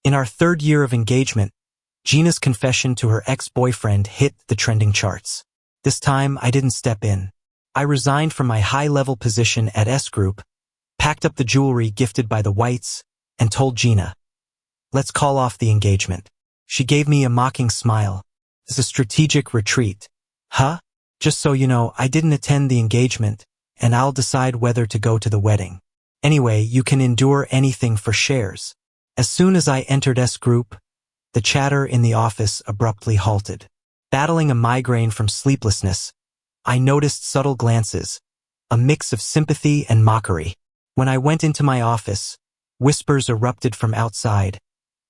In our third year of engagement, Gina's confession to her ex-boyfriend hit the trending charts. This time, I didn't step in. I resigned from my high-level position at S Group, packed up the jewelry gifted by the Whites, and told Gina, "Let's call off the engagement." She gave me a mocking smile. "It's a strategic retreat." "Huh? Just so you know, I didn't attend the engagement, and I'll decide whether to go to the wedding. Anyway, you can endure anything for shares." As soon as I entered S Group, the chatter in the office abruptly halted. Battling a migraine from sleeplessness, I noticed subtle glances, a mix of sympathy and mockery. When I went into my office, whispers erupted from outside,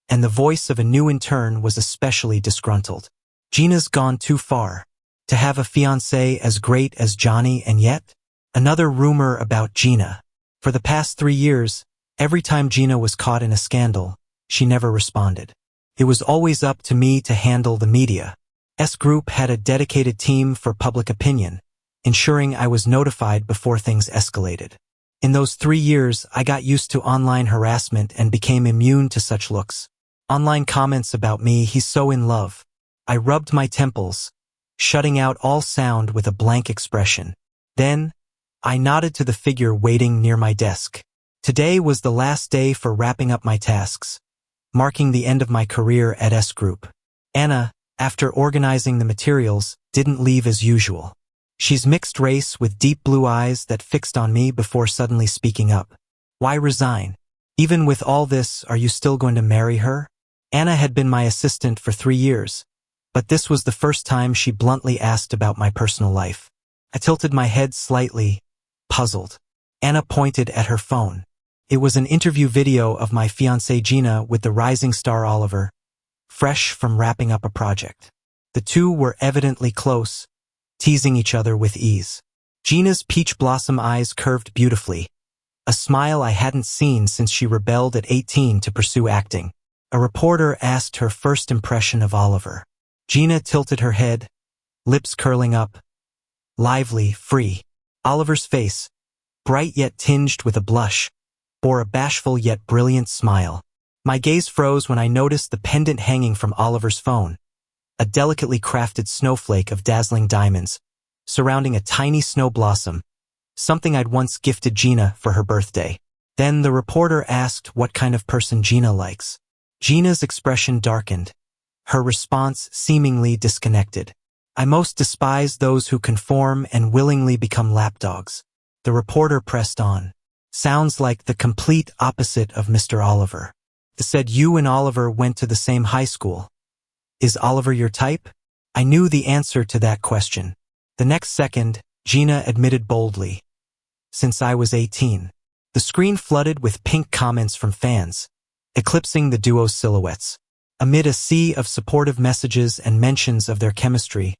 and the voice of a new intern was especially disgruntled. "Gina's gone too far. To have a fiancé as great as Johnny, and yet?" Another rumor about Gina. For the past 3 years, every time Gina was caught in a scandal, she never responded. It was always up to me to handle the media. S Group had a dedicated team for public opinion, ensuring I was notified before things escalated. In those 3 years, I got used to online harassment and became immune to such looks. Online comments about me, "He's so in love." I rubbed my temples, shutting out all sound with a blank expression. Then, I nodded to the figure waiting near my desk. Today was the last day for wrapping up my tasks, marking the end of my career at S Group. Anna, after organizing the materials, didn't leave as usual. She's mixed race with deep blue eyes that fixed on me before suddenly speaking up. "Why resign? Even with all this, are you still going to marry her?" Anna had been my assistant for 3 years, but this was the first time she bluntly asked about my personal life. I tilted my head slightly, puzzled. Anna pointed at her phone. It was an interview video of my fiancée Gina with the rising star Oliver, fresh from wrapping up a project. The two were evidently close, teasing each other with ease. Gina's peach blossom eyes curved beautifully, a smile I hadn't seen since she rebelled at 18 to pursue acting. A reporter asked her first impression of Oliver. Gina tilted her head, lips curling up, lively, free. Oliver's face, bright yet tinged with a blush, bore a bashful yet brilliant smile. My gaze froze when I noticed the pendant hanging from Oliver's phone, a delicately crafted snowflake of dazzling diamonds, surrounding a tiny snow blossom, something I'd once gifted Gina for her birthday. Then the reporter asked what kind of person Gina likes. Gina's expression darkened, her response seemingly disconnected. "I most despise those who conform and willingly become lapdogs." The reporter pressed on. "Sounds like the complete opposite of Mr. Oliver. They said you and Oliver went to the same high school. Is Oliver your type?" I knew the answer to that question. The next second, Gina admitted boldly, "Since I was 18. The screen flooded with pink comments from fans, eclipsing the duo's silhouettes. Amid a sea of supportive messages and mentions of their chemistry,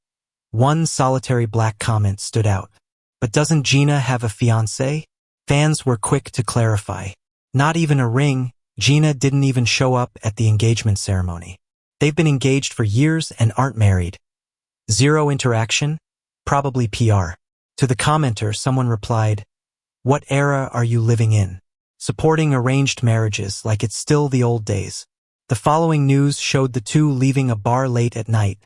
one solitary black comment stood out. "But doesn't Gina have a fiancé?" Fans were quick to clarify. Not even a ring. Gina didn't even show up at the engagement ceremony. They've been engaged for years and aren't married. Zero interaction? Probably PR. To the commenter, someone replied, "What era are you living in? Supporting arranged marriages like it's still the old days." The following news showed the two leaving a bar late at night,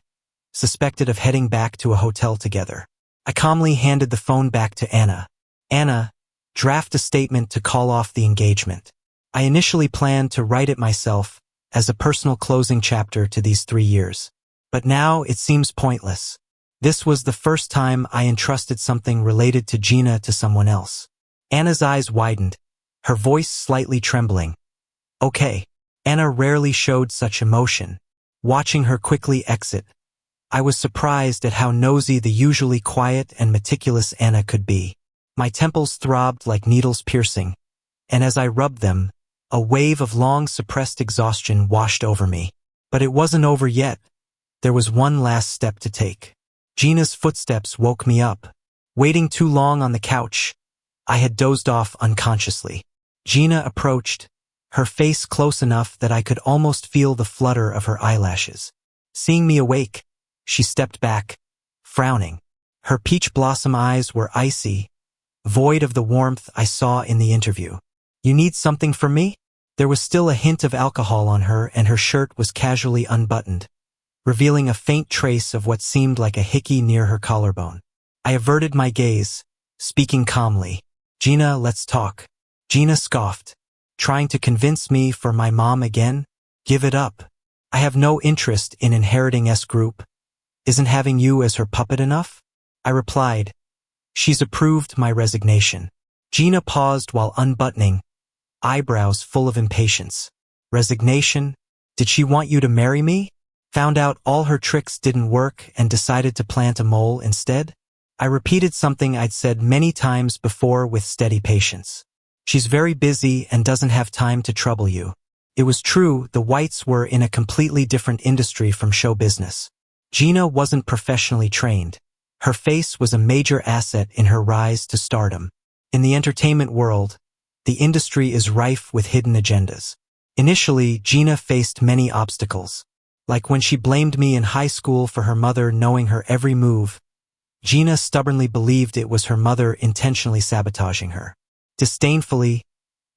suspected of heading back to a hotel together. I calmly handed the phone back to Anna. "Anna, draft a statement to call off the engagement." I initially planned to write it myself as a personal closing chapter to these 3 years. But now it seems pointless. This was the first time I entrusted something related to Gina to someone else. Anna's eyes widened, her voice slightly trembling. "Okay." Anna rarely showed such emotion. Watching her quickly exit, I was surprised at how nosy the usually quiet and meticulous Anna could be. My temples throbbed like needles piercing, and as I rubbed them, a wave of long-suppressed exhaustion washed over me. But it wasn't over yet. There was one last step to take. Gina's footsteps woke me up. Waiting too long on the couch, I had dozed off unconsciously. Gina approached, her face close enough that I could almost feel the flutter of her eyelashes. Seeing me awake, she stepped back, frowning. Her peach blossom eyes were icy, void of the warmth I saw in the interview. "You need something from me?" There was still a hint of alcohol on her, and her shirt was casually unbuttoned, revealing a faint trace of what seemed like a hickey near her collarbone. I averted my gaze, speaking calmly. "Gina, let's talk." Gina scoffed. "Trying to convince me for my mom again? Give it up. I have no interest in inheriting S Group. Isn't having you as her puppet enough?" I replied. "She's approved my resignation." Gina paused while unbuttoning, eyebrows full of impatience. "Resignation? Did she want you to marry me? Found out all her tricks didn't work and decided to plant a mole instead?" I repeated something I'd said many times before with steady patience. "She's very busy and doesn't have time to trouble you." It was true, the Whites were in a completely different industry from show business. Gina wasn't professionally trained. Her face was a major asset in her rise to stardom. In the entertainment world, the industry is rife with hidden agendas. Initially, Gina faced many obstacles. Like when she blamed me in high school for her mother knowing her every move, Gina stubbornly believed it was her mother intentionally sabotaging her. Disdainfully,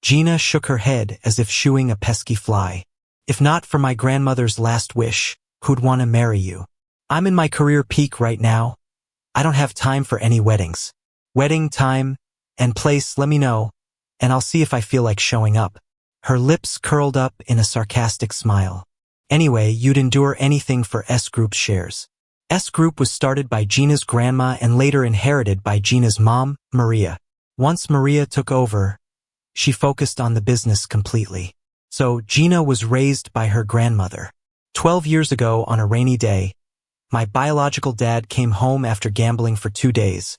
Gina shook her head as if shooing a pesky fly. "If not for my grandmother's last wish, who'd want to marry you? I'm in my career peak right now. I don't have time for any weddings. Wedding time and place, let me know, and I'll see if I feel like showing up." Her lips curled up in a sarcastic smile. "Anyway, you'd endure anything for S Group shares." S Group was started by Gina's grandma and later inherited by Gina's mom, Maria. Once Maria took over, she focused on the business completely. So Gina was raised by her grandmother. 12 years ago on a rainy day, my biological dad came home after gambling for 2 days,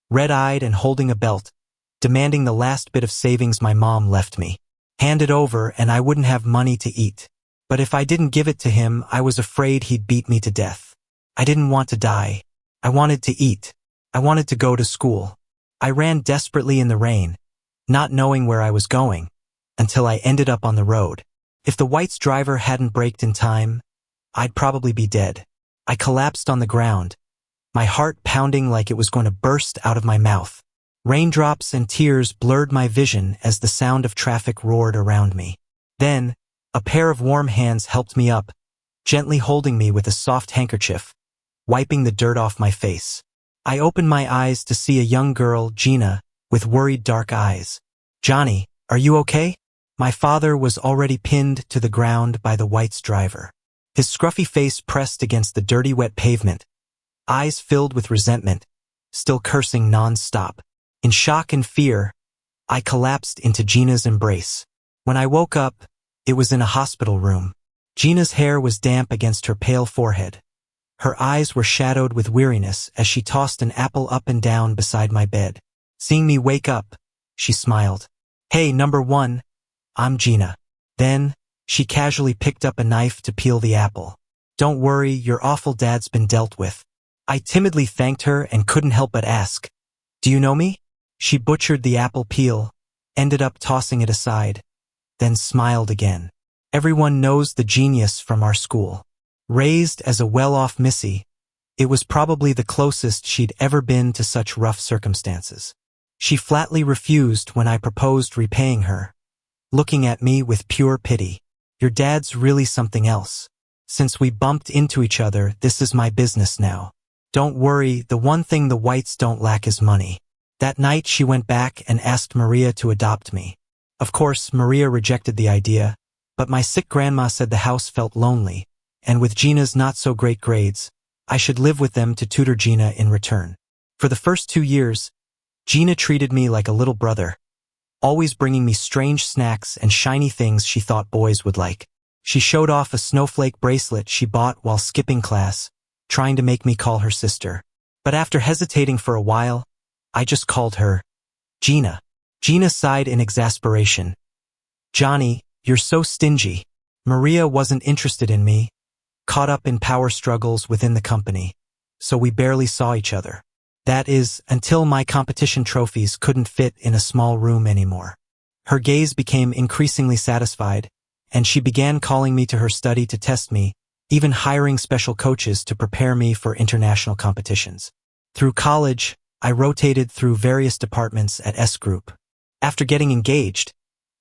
red-eyed and holding a belt, demanding the last bit of savings my mom left me. Hand it over and I wouldn't have money to eat. But if I didn't give it to him, I was afraid he'd beat me to death. I didn't want to die. I wanted to eat. I wanted to go to school. I ran desperately in the rain, not knowing where I was going, until I ended up on the road. If the White's driver hadn't braked in time, I'd probably be dead. I collapsed on the ground, my heart pounding like it was going to burst out of my mouth. Raindrops and tears blurred my vision as the sound of traffic roared around me. Then, a pair of warm hands helped me up, gently holding me with a soft handkerchief, wiping the dirt off my face. I opened my eyes to see a young girl, Gina, with worried dark eyes. "Johnny, are you okay?" My father was already pinned to the ground by the White's driver. His scruffy face pressed against the dirty wet pavement, eyes filled with resentment, still cursing non-stop. In shock and fear, I collapsed into Gina's embrace. When I woke up, it was in a hospital room. Gina's hair was damp against her pale forehead. Her eyes were shadowed with weariness as she tossed an apple up and down beside my bed. Seeing me wake up, she smiled. "Hey, number one, I'm Gina." Then, she casually picked up a knife to peel the apple. "Don't worry, your awful dad's been dealt with." I timidly thanked her and couldn't help but ask, "Do you know me?" She butchered the apple peel, ended up tossing it aside, then smiled again. "Everyone knows the genius from our school." Raised as a well-off missy, it was probably the closest she'd ever been to such rough circumstances. She flatly refused when I proposed repaying her, looking at me with pure pity. "Your dad's really something else. Since we bumped into each other, this is my business now. Don't worry, the one thing the Whites don't lack is money." That night she went back and asked Maria to adopt me. Of course, Maria rejected the idea, but my sick grandma said the house felt lonely, and with Gina's not-so-great grades, I should live with them to tutor Gina in return. For the first 2 years, Gina treated me like a little brother, always bringing me strange snacks and shiny things she thought boys would like. She showed off a snowflake bracelet she bought while skipping class, trying to make me call her sister. But after hesitating for a while, I just called her Gina. Gina sighed in exasperation. "Johnny, you're so stingy." Maria wasn't interested in me, caught up in power struggles within the company, so we barely saw each other. That is, until my competition trophies couldn't fit in a small room anymore. Her gaze became increasingly satisfied, and she began calling me to her study to test me, even hiring special coaches to prepare me for international competitions. Through college, I rotated through various departments at S Group. After getting engaged,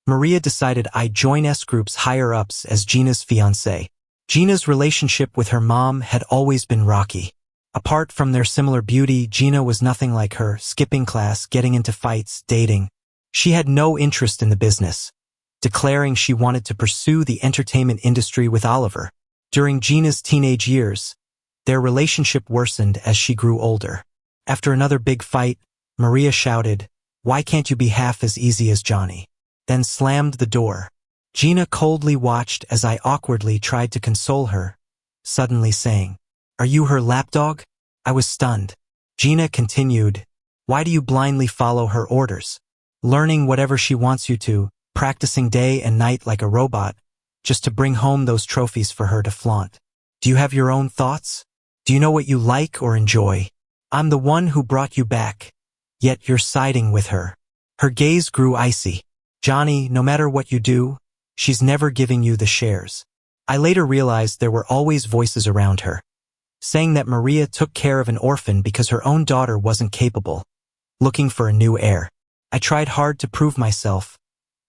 Maria decided I'd join S Group's higher-ups as Gina's fiancé. Gina's relationship with her mom had always been rocky. Apart from their similar beauty, Gina was nothing like her, skipping class, getting into fights, dating. She had no interest in the business, declaring she wanted to pursue the entertainment industry with Oliver. During Gina's teenage years, their relationship worsened as she grew older. After another big fight, Maria shouted, "Why can't you be half as easy as Johnny?" Then slammed the door. Gina coldly watched as I awkwardly tried to console her, suddenly saying, "Are you her lapdog?" I was stunned. Gina continued, "Why do you blindly follow her orders? Learning whatever she wants you to, practicing day and night like a robot, just to bring home those trophies for her to flaunt. Do you have your own thoughts? Do you know what you like or enjoy? I'm the one who brought you back, yet you're siding with her." Her gaze grew icy. "Johnny, no matter what you do, she's never giving you the shares." I later realized there were always voices around her, saying that Maria took care of an orphan because her own daughter wasn't capable, looking for a new heir. I tried hard to prove myself,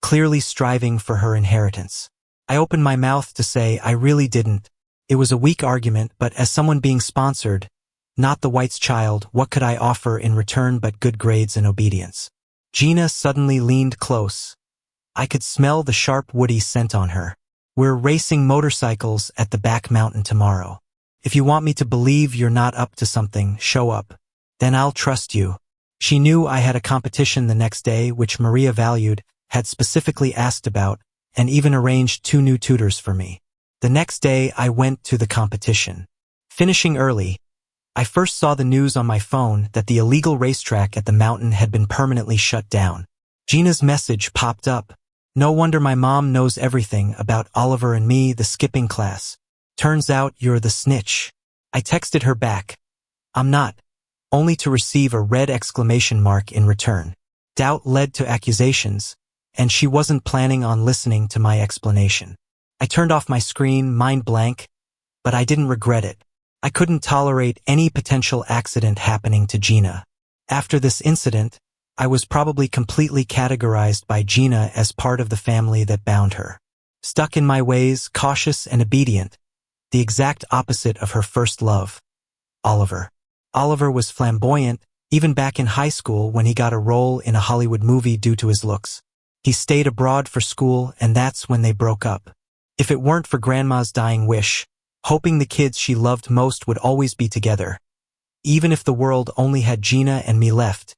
clearly striving for her inheritance. I opened my mouth to say I really didn't. It was a weak argument, but as someone being sponsored, not the White's child, what could I offer in return but good grades and obedience? Gina suddenly leaned close. I could smell the sharp woody scent on her. "We're racing motorcycles at the back mountain tomorrow. If you want me to believe you're not up to something, show up. Then I'll trust you." She knew I had a competition the next day, which Maria valued, had specifically asked about, and even arranged 2 new tutors for me. The next day I went to the competition. Finishing early, I first saw the news on my phone that the illegal racetrack at the mountain had been permanently shut down. Gina's message popped up. "No wonder my mom knows everything about Oliver and me, the skipping class. Turns out you're the snitch." I texted her back, "I'm not," only to receive a red exclamation mark in return. Doubt led to accusations, and she wasn't planning on listening to my explanation. I turned off my screen, mind blank, but I didn't regret it. I couldn't tolerate any potential accident happening to Gina. After this incident, I was probably completely categorized by Gina as part of the family that bound her. Stuck in my ways, cautious and obedient, the exact opposite of her first love, Oliver. Oliver was flamboyant, even back in high school when he got a role in a Hollywood movie due to his looks. He stayed abroad for school, and that's when they broke up. If it weren't for Grandma's dying wish, hoping the kids she loved most would always be together, even if the world only had Gina and me left,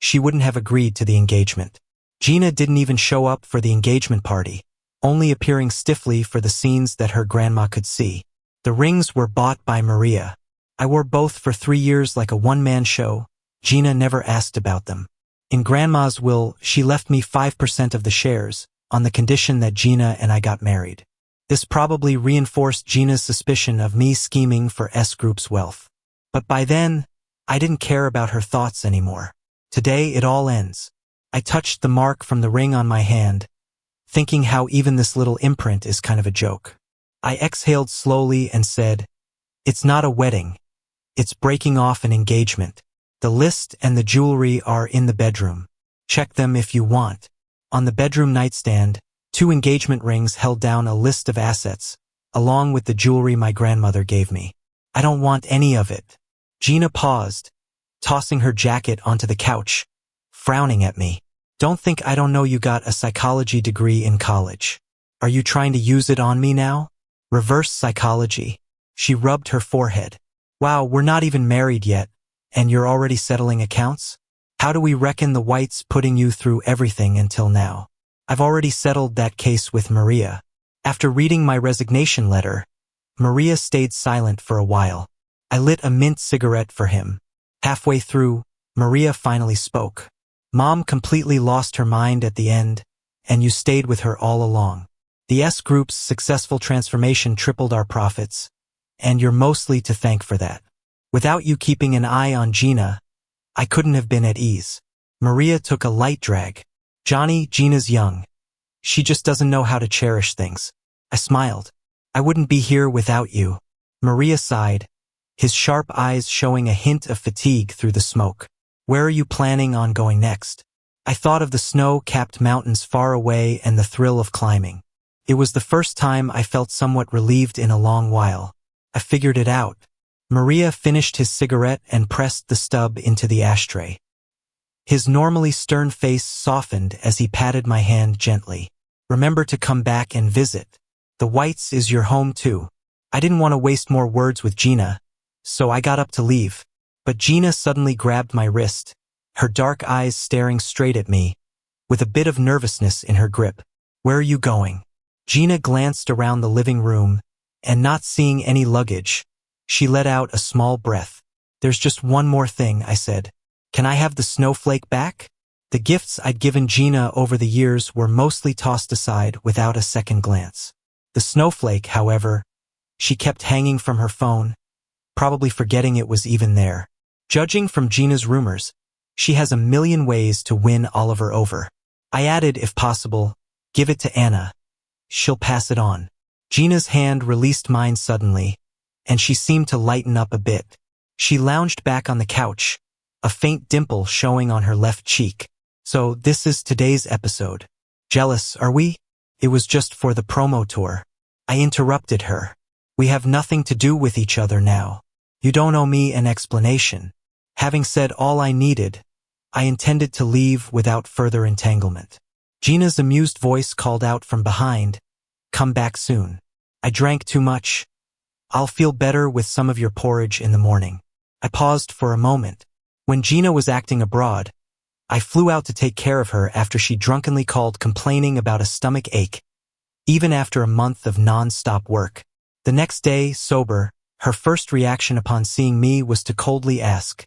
she wouldn't have agreed to the engagement. Gina didn't even show up for the engagement party, only appearing stiffly for the scenes that her grandma could see. The rings were bought by Maria. I wore both for 3 years like a one-man show. Gina never asked about them. In Grandma's will, she left me 5% of the shares, on the condition that Gina and I got married. This probably reinforced Gina's suspicion of me scheming for S Group's wealth. But by then, I didn't care about her thoughts anymore. Today it all ends. I touched the mark from the ring on my hand, thinking how even this little imprint is kind of a joke. I exhaled slowly and said, "It's not a wedding. It's breaking off an engagement. The list and the jewelry are in the bedroom. Check them if you want." On the bedroom nightstand, 2 engagement rings held down a list of assets, along with the jewelry my grandmother gave me. "I don't want any of it." Gina paused, tossing her jacket onto the couch, frowning at me. "Don't think I don't know you got a psychology degree in college. Are you trying to use it on me now? Reverse psychology." She rubbed her forehead. "Wow, we're not even married yet, and you're already settling accounts? How do we reckon the Whites putting you through everything until now? I've already settled that case with Maria." After reading my resignation letter, Maria stayed silent for a while. I lit a mint cigarette for him. Halfway through, Maria finally spoke. "Mom completely lost her mind at the end, and you stayed with her all along. The S Group's successful transformation tripled our profits, and you're mostly to thank for that. Without you keeping an eye on Gina, I couldn't have been at ease." Maria took a light drag. "Johnny, Gina's young. She just doesn't know how to cherish things." I smiled. "I wouldn't be here without you." Maria sighed, his sharp eyes showing a hint of fatigue through the smoke. "Where are you planning on going next?" I thought of the snow-capped mountains far away and the thrill of climbing. It was the first time I felt somewhat relieved in a long while. I figured it out. Maria finished his cigarette and pressed the stub into the ashtray. His normally stern face softened as he patted my hand gently. Remember to come back and visit. The Whites is your home too. I didn't want to waste more words with Gina, so I got up to leave. But Gina suddenly grabbed my wrist, her dark eyes staring straight at me, with a bit of nervousness in her grip. Where are you going? Gina glanced around the living room, and not seeing any luggage, she let out a small breath. There's just one more thing, I said. Can I have the snowflake back? The gifts I'd given Gina over the years were mostly tossed aside without a second glance. The snowflake, however, she kept hanging from her phone, probably forgetting it was even there. Judging from Gina's rumors, she has a million ways to win Oliver over. I added, if possible, give it to Anna. She'll pass it on. Gina's hand released mine suddenly, and she seemed to lighten up a bit. She lounged back on the couch, a faint dimple showing on her left cheek. So this is today's episode. Jealous, are we? It was just for the promo tour. I interrupted her. We have nothing to do with each other now. You don't owe me an explanation. Having said all I needed, I intended to leave without further entanglement. Gina's amused voice called out from behind, "Come back soon." I drank too much. I'll feel better with some of your porridge in the morning. I paused for a moment. When Gina was acting abroad, I flew out to take care of her after she drunkenly called complaining about a stomach ache, even after a month of non-stop work. The next day, sober, her first reaction upon seeing me was to coldly ask,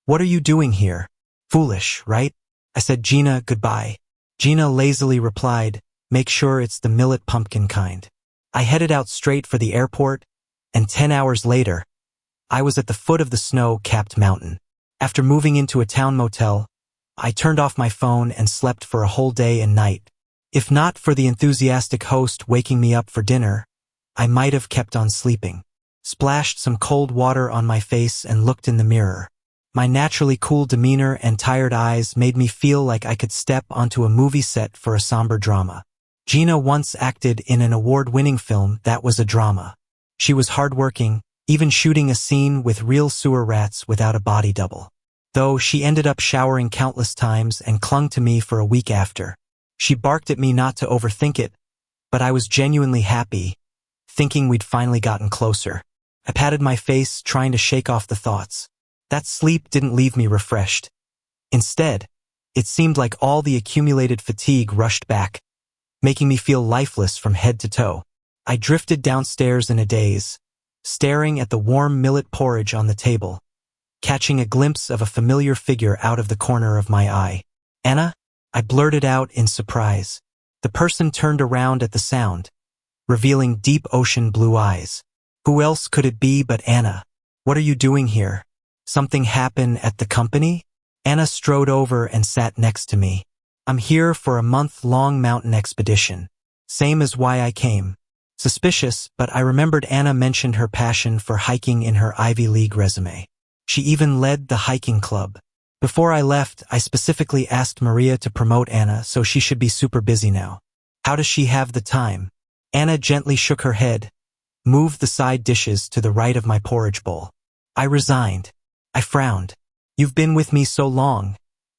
"What are you doing here? Foolish, right?" I said, "Gina, goodbye." Gina lazily replied, "Make sure it's the millet pumpkin kind." I headed out straight for the airport, and 10 hours later, I was at the foot of the snow-capped mountain. After moving into a town motel, I turned off my phone and slept for a whole day and night. If not for the enthusiastic host waking me up for dinner, I might have kept on sleeping. Splashed some cold water on my face and looked in the mirror. My naturally cool demeanor and tired eyes made me feel like I could step onto a movie set for a somber drama. Gina once acted in an award-winning film that was a drama. She was hardworking, even shooting a scene with real sewer rats without a body double. Though she ended up showering countless times and clung to me for a week after. She barked at me not to overthink it, but I was genuinely happy, thinking we'd finally gotten closer. I patted my face, trying to shake off the thoughts. That sleep didn't leave me refreshed. Instead, it seemed like all the accumulated fatigue rushed back, making me feel lifeless from head to toe. I drifted downstairs in a daze, staring at the warm millet porridge on the table, catching a glimpse of a familiar figure out of the corner of my eye. "Anna?" I blurted out in surprise. The person turned around at the sound, revealing deep ocean blue eyes. Who else could it be but Anna? "What are you doing here? Something happen at the company?" Anna strode over and sat next to me. "I'm here for a month-long mountain expedition. Same as why I came." Suspicious, but I remembered Anna mentioned her passion for hiking in her Ivy League resume. She even led the hiking club. Before I left, I specifically asked Maria to promote Anna, so she should be super busy now. How does she have the time? Anna gently shook her head, moved the side dishes to the right of my porridge bowl. I resigned. I frowned. "You've been with me so long.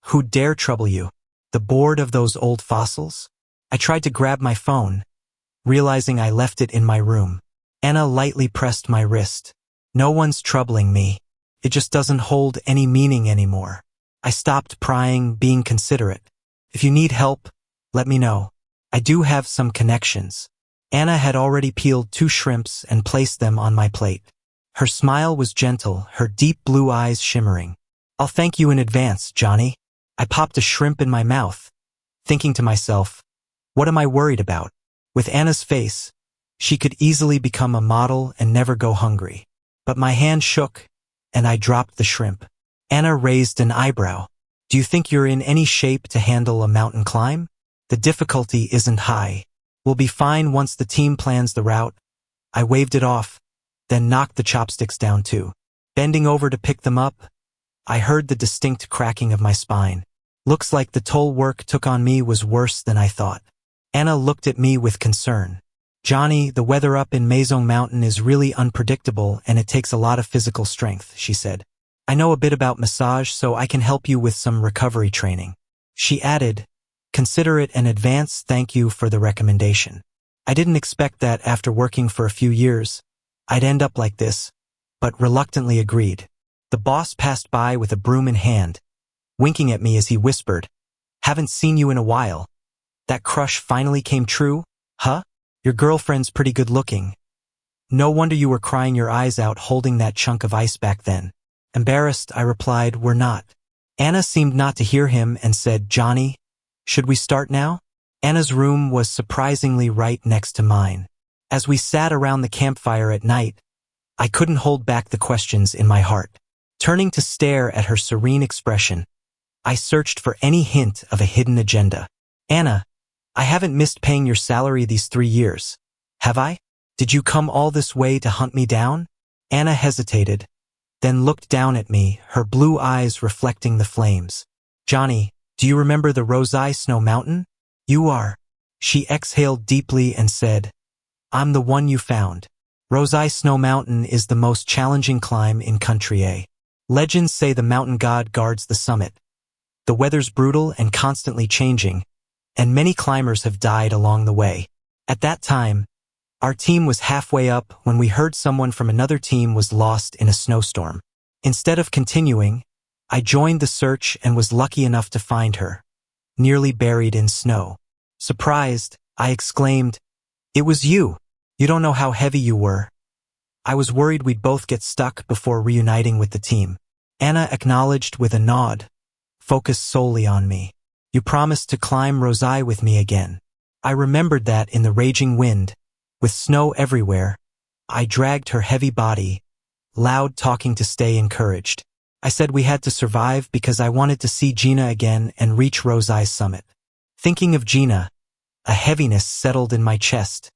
Who dare trouble you? The board of those old fossils?" I tried to grab my phone, realizing I left it in my room. Anna lightly pressed my wrist. "No one's troubling me. It just doesn't hold any meaning anymore." I stopped prying, being considerate. "If you need help, let me know. I do have some connections." Anna had already peeled 2 shrimps and placed them on my plate. Her smile was gentle, her deep blue eyes shimmering. "I'll thank you in advance, Johnny." I popped a shrimp in my mouth, thinking to myself, what am I worried about? With Anna's face, she could easily become a model and never go hungry. But my hand shook, and I dropped the shrimp. Anna raised an eyebrow. "Do you think you're in any shape to handle a mountain climb? The difficulty isn't high. We'll be fine once the team plans the route." I waved it off, then knocked the chopsticks down too. Bending over to pick them up, I heard the distinct cracking of my spine. Looks like the toll work took on me was worse than I thought. Anna looked at me with concern. Johnny, the weather up in Maison Mountain is really unpredictable and it takes a lot of physical strength, she said. I know a bit about massage, so I can help you with some recovery training. She added, consider it an advance thank you for the recommendation. I didn't expect that after working for a few years, I'd end up like this, but reluctantly agreed. The boss passed by with a broom in hand, winking at me as he whispered, haven't seen you in a while. That crush finally came true, huh? Your girlfriend's pretty good looking. No wonder you were crying your eyes out holding that chunk of ice back then. Embarrassed, I replied, we're not. Anna seemed not to hear him and said, Johnny, should we start now? Anna's room was surprisingly right next to mine. As we sat around the campfire at night, I couldn't hold back the questions in my heart. Turning to stare at her serene expression, I searched for any hint of a hidden agenda. Anna, I haven't missed paying your salary these 3 years. Have I? Did you come all this way to hunt me down? Anna hesitated, then looked down at me, her blue eyes reflecting the flames. Johnny, do you remember the Rosai Snow Mountain? You are. She exhaled deeply and said, I'm the one you found. Rosai Snow Mountain is the most challenging climb in Country A. Legends say the mountain god guards the summit. The weather's brutal and constantly changing, and many climbers have died along the way. At that time, our team was halfway up when we heard someone from another team was lost in a snowstorm. Instead of continuing, I joined the search and was lucky enough to find her, nearly buried in snow. Surprised, I exclaimed, it was you. You don't know how heavy you were. I was worried we'd both get stuck before reuniting with the team. Anna acknowledged with a nod, focused solely on me. You promised to climb Rosai with me again. I remembered that in the raging wind, with snow everywhere, I dragged her heavy body, loud talking to stay encouraged. I said we had to survive because I wanted to see Gina again and reach Rosai's summit. Thinking of Gina, a heaviness settled in my chest.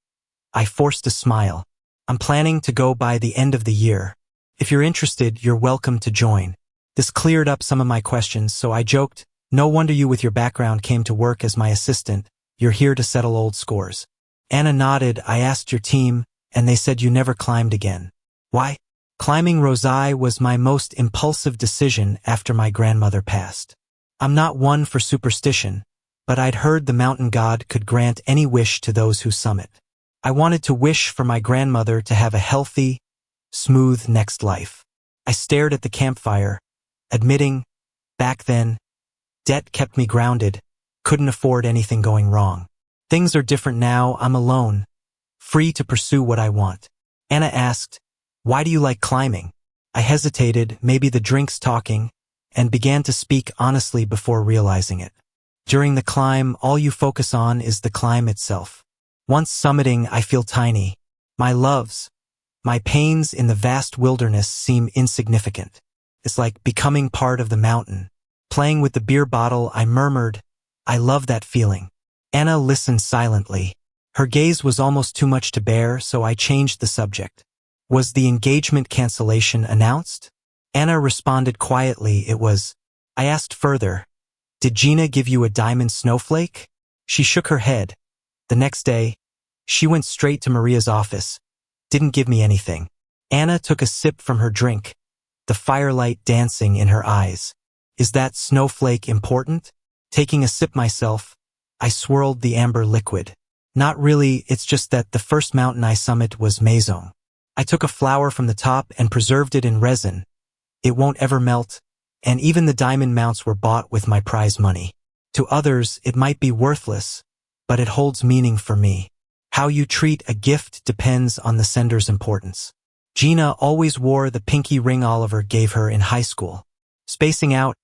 I forced a smile. I'm planning to go by the end of the year. If you're interested, you're welcome to join. This cleared up some of my questions, so I joked, no wonder you with your background came to work as my assistant. You're here to settle old scores. Anna nodded. I asked your team, and they said you never climbed again. Why? Climbing Rosai was my most impulsive decision after my grandmother passed. I'm not one for superstition, but I'd heard the mountain god could grant any wish to those who summit. I wanted to wish for my grandmother to have a healthy, smooth next life. I stared at the campfire, admitting, back then, debt kept me grounded, couldn't afford anything going wrong. Things are different now. I'm alone, free to pursue what I want. Anna asked, why do you like climbing? I hesitated, maybe the drinks talking, and began to speak honestly before realizing it. During the climb, all you focus on is the climb itself. Once summiting, I feel tiny. My loves, my pains in the vast wilderness seem insignificant. It's like becoming part of the mountain. Playing with the beer bottle, I murmured, I love that feeling. Anna listened silently. Her gaze was almost too much to bear, so I changed the subject. Was the engagement cancellation announced? Anna responded quietly, it was. I asked further, did Gina give you a diamond snowflake? She shook her head. The next day, she went straight to Maria's office. Didn't give me anything. Anna took a sip from her drink, the firelight dancing in her eyes. Is that snowflake important? Taking a sip myself, I swirled the amber liquid. Not really, it's just that the first mountain I summit was Maison. I took a flower from the top and preserved it in resin. It won't ever melt, and even the diamond mounts were bought with my prize money. To others, it might be worthless, but it holds meaning for me. How you treat a gift depends on the sender's importance. Gina always wore the pinky ring Oliver gave her in high school. Spacing out,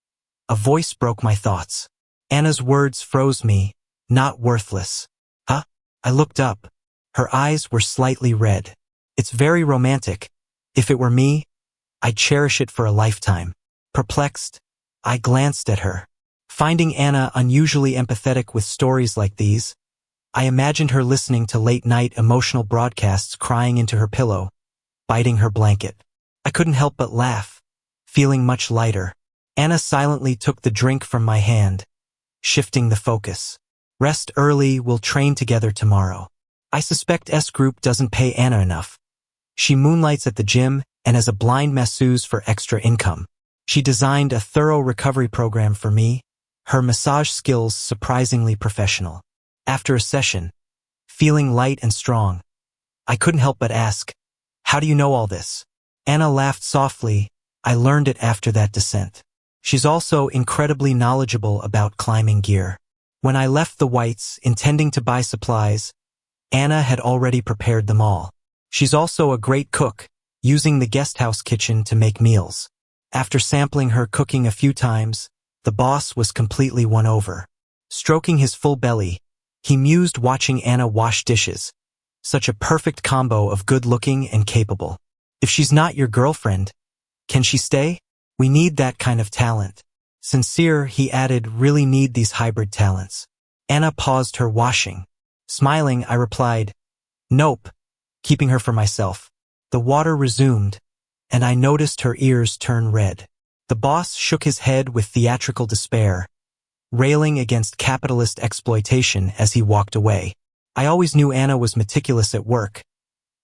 a voice broke my thoughts. Anna's words froze me, not worthless. Huh? I looked up. Her eyes were slightly red. It's very romantic. If it were me, I'd cherish it for a lifetime. Perplexed, I glanced at her. Finding Anna unusually empathetic with stories like these, I imagined her listening to late-night emotional broadcasts, crying into her pillow, biting her blanket. I couldn't help but laugh, feeling much lighter. Anna silently took the drink from my hand. shifting the focus. Rest early, we'll train together tomorrow. I suspect S Group doesn't pay Anna enough. She moonlights at the gym and as a blind masseuse for extra income. She designed a thorough recovery program for me, her massage skills surprisingly professional. After a session, feeling light and strong, I couldn't help but ask, "How do you know all this?" Anna laughed softly. "I learned it after that descent." She's also incredibly knowledgeable about climbing gear. When I left the Whites, intending to buy supplies, Anna had already prepared them all. She's also a great cook, using the guesthouse kitchen to make meals. After sampling her cooking a few times, the boss was completely won over. Stroking his full belly, he mused watching Anna wash dishes. Such a perfect combo of good-looking and capable. If she's not your girlfriend, can she stay? We need that kind of talent. Sincere, he added, really need these hybrid talents. Anna paused her washing. Smiling, I replied, "Nope," keeping her for myself. The water resumed, and I noticed her ears turn red. The boss shook his head with theatrical despair, railing against capitalist exploitation as he walked away. I always knew Anna was meticulous at work,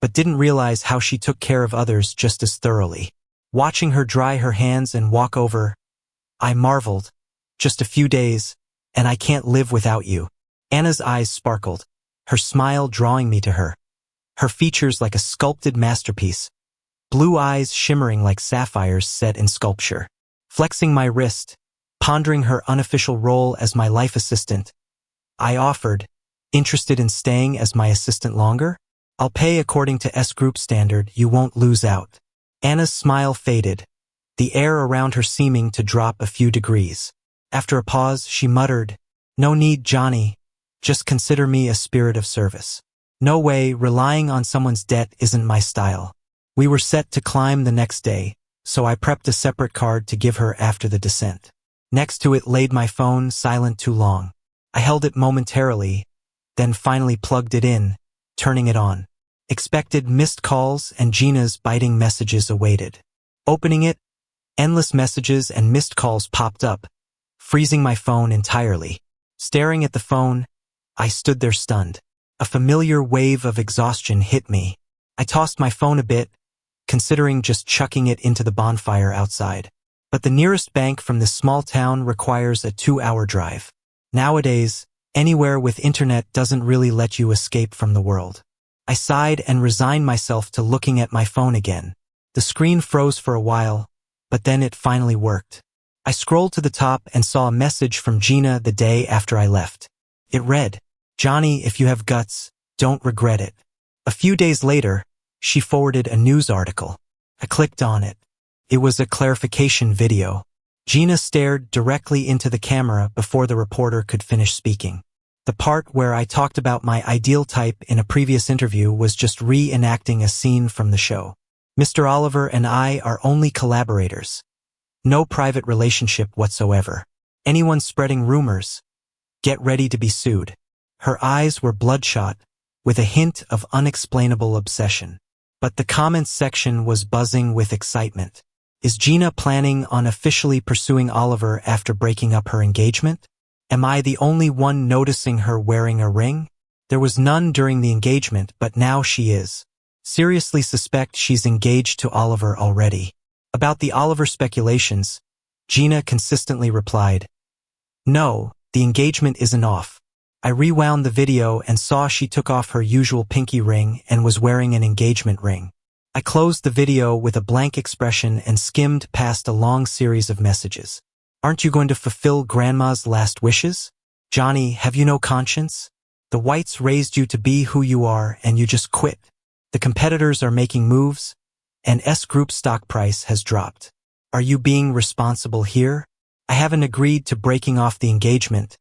but didn't realize how she took care of others just as thoroughly. Watching her dry her hands and walk over, I marveled. Just a few days, and I can't live without you. Anna's eyes sparkled, her smile drawing me to her. Her features like a sculpted masterpiece, blue eyes shimmering like sapphires set in sculpture. Flexing my wrist, pondering her unofficial role as my life assistant, I offered, "Interested in staying as my assistant longer? I'll pay according to S Group standard, you won't lose out." Anna's smile faded, the air around her seeming to drop a few degrees. After a pause, she muttered, "No need, Johnny. Just consider me a spirit of service." No way, relying on someone's debt isn't my style. We were set to climb the next day, so I prepped a separate card to give her after the descent. Next to it laid my phone, silent too long. I held it momentarily, then finally plugged it in, turning it on. Expected missed calls and Gina's biting messages awaited. Opening it, endless messages and missed calls popped up, freezing my phone entirely. Staring at the phone, I stood there stunned. A familiar wave of exhaustion hit me. I tossed my phone a bit, considering just chucking it into the bonfire outside. But the nearest bank from this small town requires a 2-hour drive. Nowadays, anywhere with internet doesn't really let you escape from the world. I sighed and resigned myself to looking at my phone again. The screen froze for a while, but then it finally worked. I scrolled to the top and saw a message from Gina the day after I left. It read, "Johnny, if you have guts, don't regret it." A few days later, she forwarded a news article. I clicked on it. It was a clarification video. Gina stared directly into the camera before the reporter could finish speaking. The part where I talked about my ideal type in a previous interview was just reenacting a scene from the show. Mr. Oliver and I are only collaborators. No private relationship whatsoever. Anyone spreading rumors, get ready to be sued. Her eyes were bloodshot, with a hint of unexplainable obsession. But the comments section was buzzing with excitement. Is Gina planning on officially pursuing Oliver after breaking up her engagement? Am I the only one noticing her wearing a ring? There was none during the engagement, but now she is. Seriously suspect she's engaged to Oliver already. About the Oliver speculations, Gina consistently replied, "No, the engagement isn't off." I rewound the video and saw she took off her usual pinky ring and was wearing an engagement ring. I closed the video with a blank expression and skimmed past a long series of messages. Aren't you going to fulfill Grandma's last wishes? Johnny, have you no conscience? The Whites raised you to be who you are and you just quit. The competitors are making moves, and S Group stock price has dropped. Are you being responsible here? I haven't agreed to breaking off the engagement,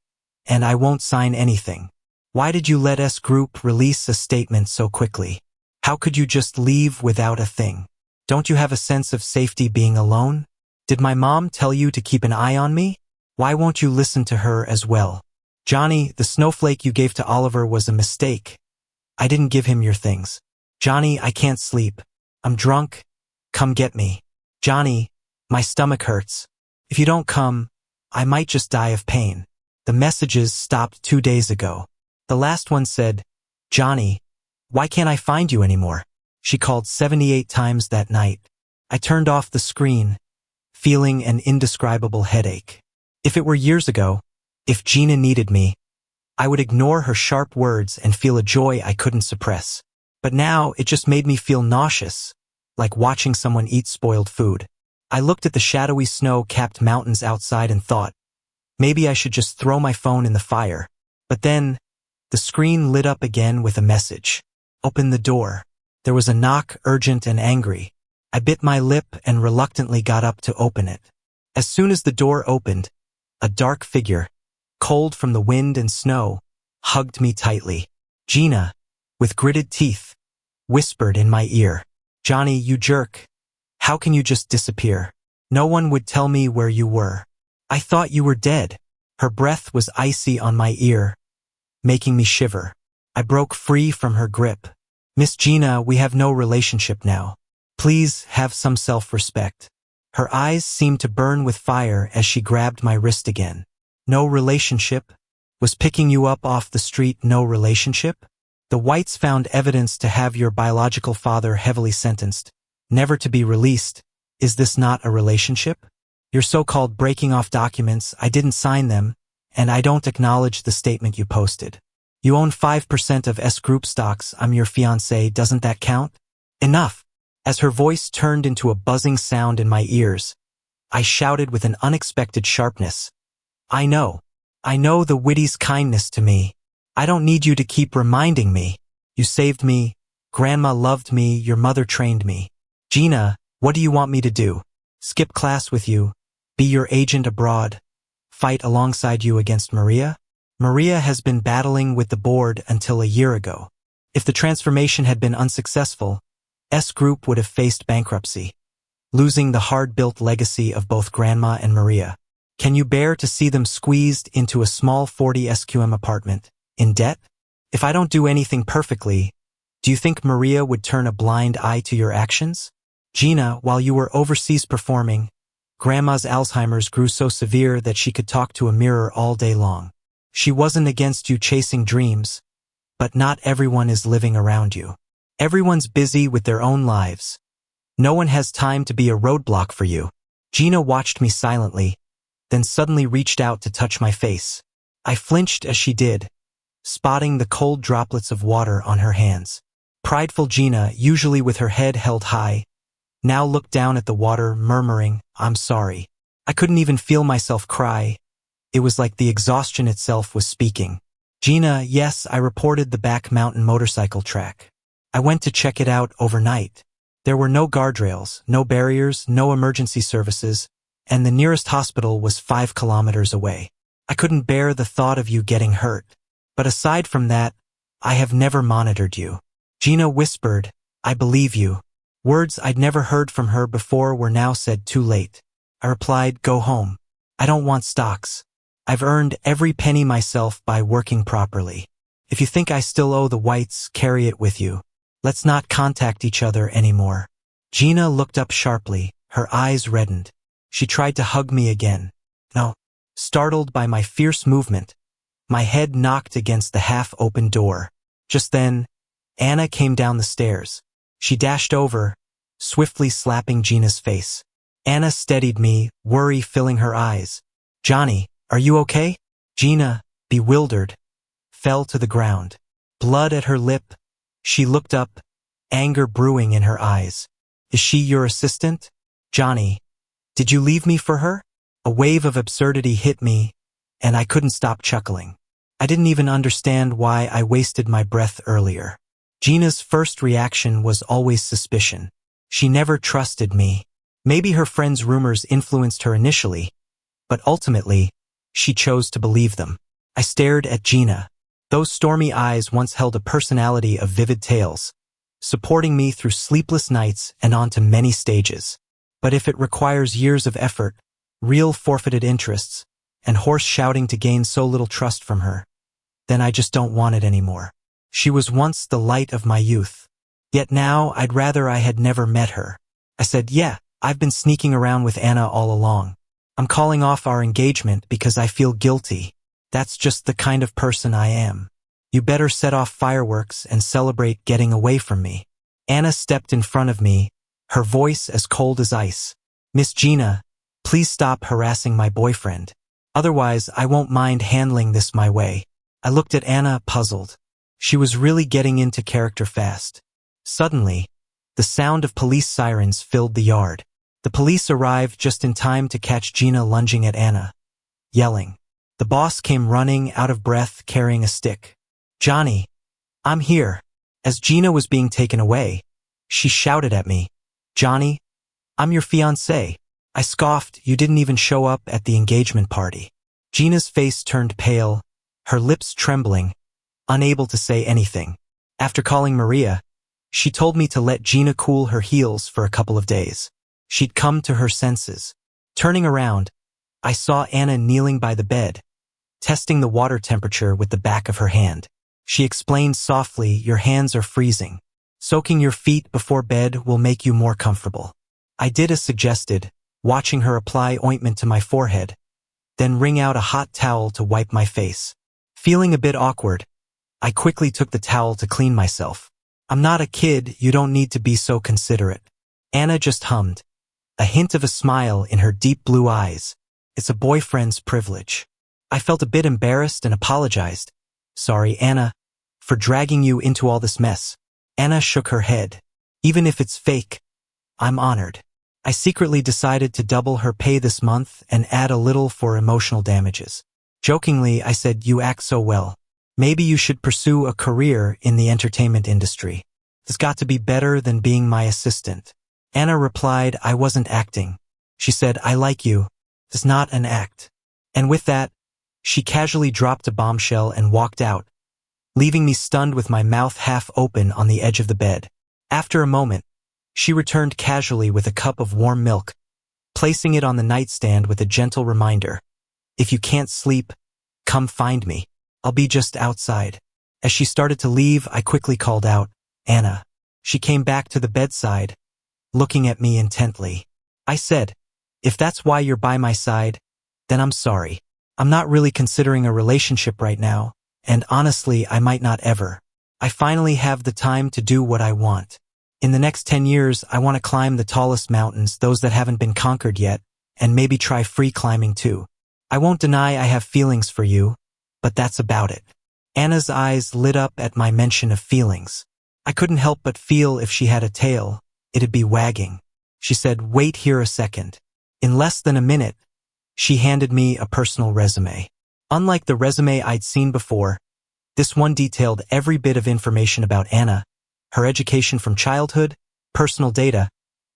and I won't sign anything. Why did you let S Group release a statement so quickly? How could you just leave without a thing? Don't you have a sense of safety being alone? Did my mom tell you to keep an eye on me? Why won't you listen to her as well? Johnny, the snowflake you gave to Oliver was a mistake. I didn't give him your things. Johnny, I can't sleep. I'm drunk. Come get me. Johnny, my stomach hurts. If you don't come, I might just die of pain. The messages stopped 2 days ago. The last one said, "Johnny, why can't I find you anymore?" She called 78 times that night. I turned off the screen, feeling an indescribable headache. If it were years ago, if Gina needed me, I would ignore her sharp words and feel a joy I couldn't suppress. But now it just made me feel nauseous, like watching someone eat spoiled food. I looked at the shadowy snow-capped mountains outside and thought, maybe I should just throw my phone in the fire. But then, the screen lit up again with a message. "Open the door." There was a knock, urgent and angry. I bit my lip and reluctantly got up to open it. As soon as the door opened, a dark figure, cold from the wind and snow, hugged me tightly. Gina, with gritted teeth, whispered in my ear, "Johnny, you jerk. How can you just disappear? No one would tell me where you were. I thought you were dead." Her breath was icy on my ear, making me shiver. I broke free from her grip. "Miss Gina, we have no relationship now. Please have some self-respect." Her eyes seemed to burn with fire as she grabbed my wrist again. "No relationship? Was picking you up off the street no relationship? The Whites found evidence to have your biological father heavily sentenced, never to be released. Is this not a relationship? Your so-called breaking off documents, I didn't sign them, and I don't acknowledge the statement you posted. You own 5% of S Group stocks. I'm your fiancé. Doesn't that count?" "Enough." As her voice turned into a buzzing sound in my ears, I shouted with an unexpected sharpness, I know the Whitty's kindness to me. I don't need you to keep reminding me. You saved me. Grandma loved me. Your mother trained me. Gina, what do you want me to do? Skip class with you? Be your agent abroad? Fight alongside you against Maria? Maria has been battling with the board until a year ago. If the transformation had been unsuccessful, S Group would have faced bankruptcy, losing the hard-built legacy of both Grandma and Maria. Can you bear to see them squeezed into a small 40 SQM apartment, in debt? If I don't do anything perfectly, do you think Maria would turn a blind eye to your actions? Gina, while you were overseas performing, Grandma's Alzheimer's grew so severe that she could talk to a mirror all day long. She wasn't against you chasing dreams, but not everyone is living around you. Everyone's busy with their own lives. No one has time to be a roadblock for you. Gina watched me silently, then suddenly reached out to touch my face. I flinched as she did, spotting the cold droplets of water on her hands. Prideful Gina, usually with her head held high, now looked down at the water, murmuring, "I'm sorry." I couldn't even feel myself cry. It was like the exhaustion itself was speaking. Gina, yes, I reported the back mountain motorcycle track. I went to check it out overnight. There were no guardrails, no barriers, no emergency services, and the nearest hospital was 5 kilometers away. I couldn't bear the thought of you getting hurt. But aside from that, I have never monitored you. Gina whispered, "I believe you." Words I'd never heard from her before were now said too late. I replied, "Go home. I don't want stocks. I've earned every penny myself by working properly. If you think I still owe the Whites, carry it with you. Let's not contact each other anymore." Gina looked up sharply, her eyes reddened. She tried to hug me again. No. Startled by my fierce movement, my head knocked against the half-open door. Just then, Anna came down the stairs. She dashed over, swiftly slapping Gina's face. Anna steadied me, worry filling her eyes. "Johnny, are you okay?" Gina, bewildered, fell to the ground. Blood at her lip, she looked up, anger brewing in her eyes. "Is she your assistant?" "Johnny, did you leave me for her?" A wave of absurdity hit me, and I couldn't stop chuckling. I didn't even understand why I wasted my breath earlier. Gina's first reaction was always suspicion. She never trusted me. Maybe her friends' rumors influenced her initially, but ultimately, she chose to believe them. I stared at Gina. Those stormy eyes once held a personality of vivid tales, supporting me through sleepless nights and onto many stages. But if it requires years of effort, real forfeited interests, and hoarse shouting to gain so little trust from her, then I just don't want it anymore. She was once the light of my youth. Yet now I'd rather I had never met her. I said, "Yeah, I've been sneaking around with Anna all along. I'm calling off our engagement because I feel guilty." That's just the kind of person I am. You better set off fireworks and celebrate getting away from me. Anna stepped in front of me, her voice as cold as ice. Miss Gina, please stop harassing my boyfriend. Otherwise, I won't mind handling this my way. I looked at Anna, puzzled. She was really getting into character fast. Suddenly, the sound of police sirens filled the yard. The police arrived just in time to catch Gina lunging at Anna, yelling. The boss came running, out of breath, carrying a stick. Johnny, I'm here. As Gina was being taken away, she shouted at me, Johnny, I'm your fiancé. I scoffed, you didn't even show up at the engagement party. Gina's face turned pale, her lips trembling, unable to say anything. After calling Maria, she told me to let Gina cool her heels for a couple of days. She'd come to her senses. Turning around, I saw Anna kneeling by the bed, testing the water temperature with the back of her hand. She explained softly, your hands are freezing. Soaking your feet before bed will make you more comfortable. I did as suggested, watching her apply ointment to my forehead, then wring out a hot towel to wipe my face. Feeling a bit awkward, I quickly took the towel to clean myself. I'm not a kid, you don't need to be so considerate. Anna just hummed, a hint of a smile in her deep blue eyes. It's a boyfriend's privilege. I felt a bit embarrassed and apologized. Sorry, Anna, for dragging you into all this mess. Anna shook her head. Even if it's fake, I'm honored. I secretly decided to double her pay this month and add a little for emotional damages. Jokingly, I said, you act so well. Maybe you should pursue a career in the entertainment industry. It's got to be better than being my assistant. Anna replied, I wasn't acting. She said, I like you. It's not an act. And with that, she casually dropped a bombshell and walked out, leaving me stunned with my mouth half open on the edge of the bed. After a moment, she returned casually with a cup of warm milk, placing it on the nightstand with a gentle reminder. If you can't sleep, come find me. I'll be just outside. As she started to leave, I quickly called out, Anna. She came back to the bedside, looking at me intently. I said, if that's why you're by my side, then I'm sorry. I'm not really considering a relationship right now, and honestly, I might not ever. I finally have the time to do what I want. In the next 10 years, I want to climb the tallest mountains, those that haven't been conquered yet, and maybe try free climbing too. I won't deny I have feelings for you, but that's about it. Anna's eyes lit up at my mention of feelings. I couldn't help but feel if she had a tail, it'd be wagging. She said, wait here a second. In less than a minute, she handed me a personal resume. Unlike the resume I'd seen before, this one detailed every bit of information about Anna, her education from childhood, personal data,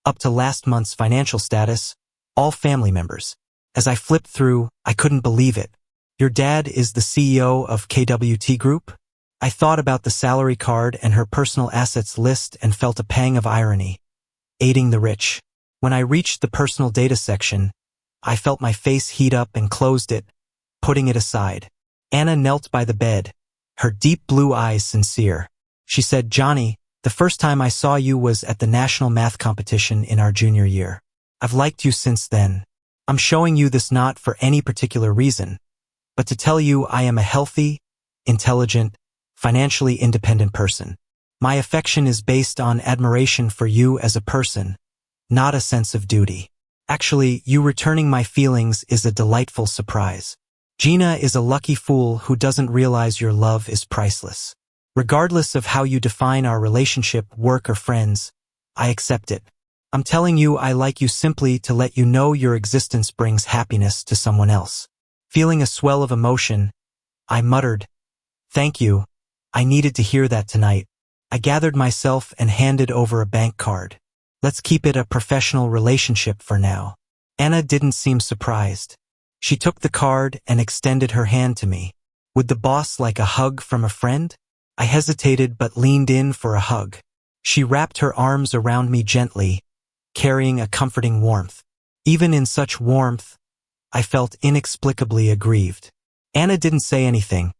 up to last month's financial status, all family members. As I flipped through, I couldn't believe it. Your dad is the CEO of KWT Group? I thought about the salary card and her personal assets list and felt a pang of irony. Aiding the rich. When I reached the personal data section, I felt my face heat up and closed it, putting it aside. Anna knelt by the bed, her deep blue eyes sincere. She said, Johnny, the first time I saw you was at the national math competition in our junior year. I've liked you since then. I'm showing you this not for any particular reason, but to tell you I am a healthy, intelligent, financially independent person. My affection is based on admiration for you as a person, not a sense of duty. Actually, you returning my feelings is a delightful surprise. Gina is a lucky fool who doesn't realize your love is priceless. Regardless of how you define our relationship, work or friends, I accept it. I'm telling you I like you simply to let you know your existence brings happiness to someone else. Feeling a swell of emotion, I muttered, thank you, I needed to hear that tonight. I gathered myself and handed over a bank card. Let's keep it a professional relationship for now. Anna didn't seem surprised. She took the card and extended her hand to me. Would the boss like a hug from a friend? I hesitated but leaned in for a hug. She wrapped her arms around me gently, carrying a comforting warmth. Even in such warmth, I felt inexplicably aggrieved. Anna didn't say anything,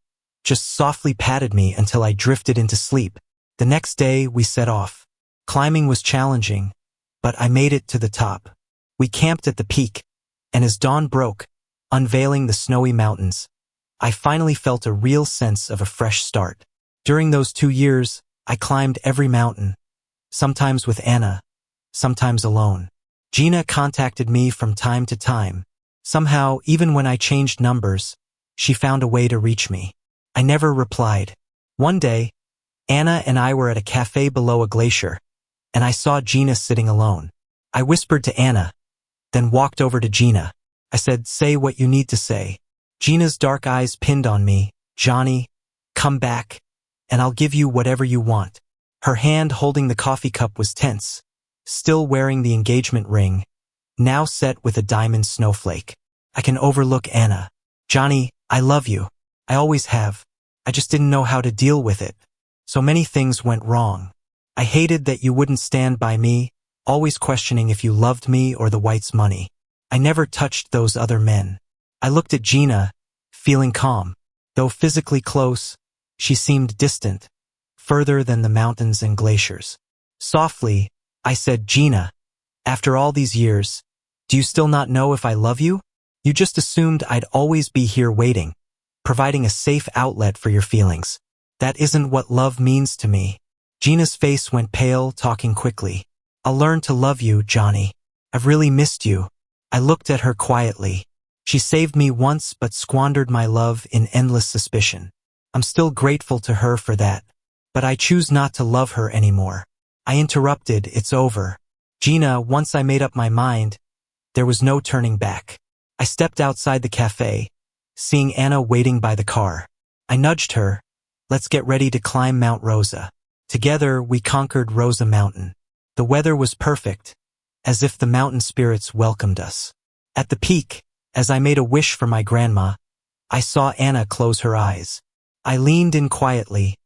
just softly patted me until I drifted into sleep. The next day, we set off. Climbing was challenging, but I made it to the top. We camped at the peak, and as dawn broke, unveiling the snowy mountains, I finally felt a real sense of a fresh start. During those 2 years, I climbed every mountain, sometimes with Anna, sometimes alone. Gina contacted me from time to time. Somehow, even when I changed numbers, she found a way to reach me. I never replied. One day, Anna and I were at a cafe below a glacier, and I saw Gina sitting alone. I whispered to Anna, then walked over to Gina. I said, "Say what you need to say." Gina's dark eyes pinned on me. "Johnny, come back, and I'll give you whatever you want." Her hand holding the coffee cup was tense, still wearing the engagement ring, now set with a diamond snowflake. I can overlook Anna. "Johnny, I love you. I always have. I just didn't know how to deal with it. So many things went wrong. I hated that you wouldn't stand by me, always questioning if you loved me or the White's money. I never touched those other men." I looked at Gina, feeling calm. Though physically close, she seemed distant, further than the mountains and glaciers. Softly, I said, "Gina, after all these years, do you still not know if I love you? You just assumed I'd always be here waiting, providing a safe outlet for your feelings. That isn't what love means to me." Gina's face went pale, talking quickly. "I'll learn to love you, Johnny. I've really missed you." I looked at her quietly. She saved me once but squandered my love in endless suspicion. I'm still grateful to her for that, but I choose not to love her anymore. I interrupted, "It's over. Gina, once I made up my mind, there was no turning back." I stepped outside the cafe, seeing Anna waiting by the car. I nudged her, "Let's get ready to climb Mount Rosa." Together, we conquered Rosa Mountain. The weather was perfect, as if the mountain spirits welcomed us. At the peak, as I made a wish for my grandma, I saw Anna close her eyes. I leaned in quietly,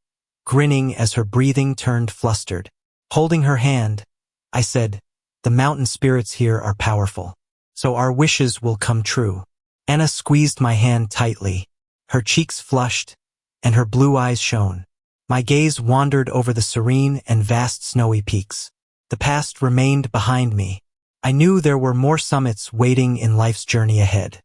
grinning as her breathing turned flustered. Holding her hand, I said, "The mountain spirits here are powerful, so our wishes will come true." Anna squeezed my hand tightly. Her cheeks flushed, and her blue eyes shone. My gaze wandered over the serene and vast snowy peaks. The past remained behind me. I knew there were more summits waiting in life's journey ahead.